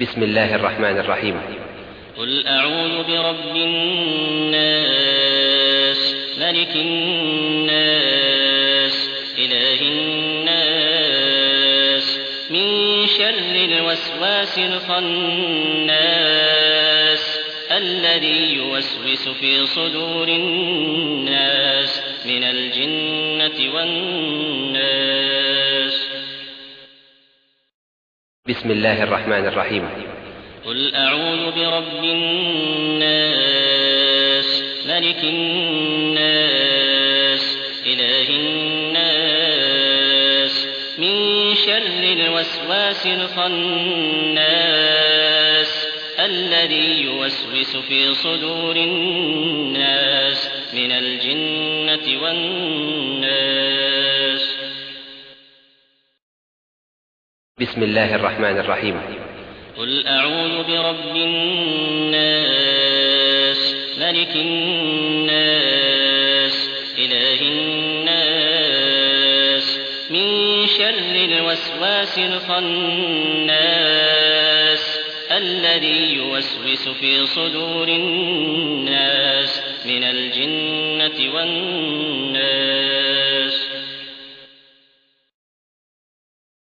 بسم الله الرحمن الرحيم. قل أعوذ برب الناس ملك الناس إله الناس من شر الوسواس الخناس الذي يوسوس في صدور الناس من الجنة والناس. بسم الله الرحمن الرحيم. قل أعوذ برب الناس ملك الناس إله الناس من شر الوسواس الخناس الذي يوسوس في صدور الناس من الجنة والناس. بسم الله الرحمن الرحيم. قل أعوذ برب الناس ملك الناس إله الناس من شر الوسواس الخناس الذي يوسوس في صدور الناس من الجنة والناس.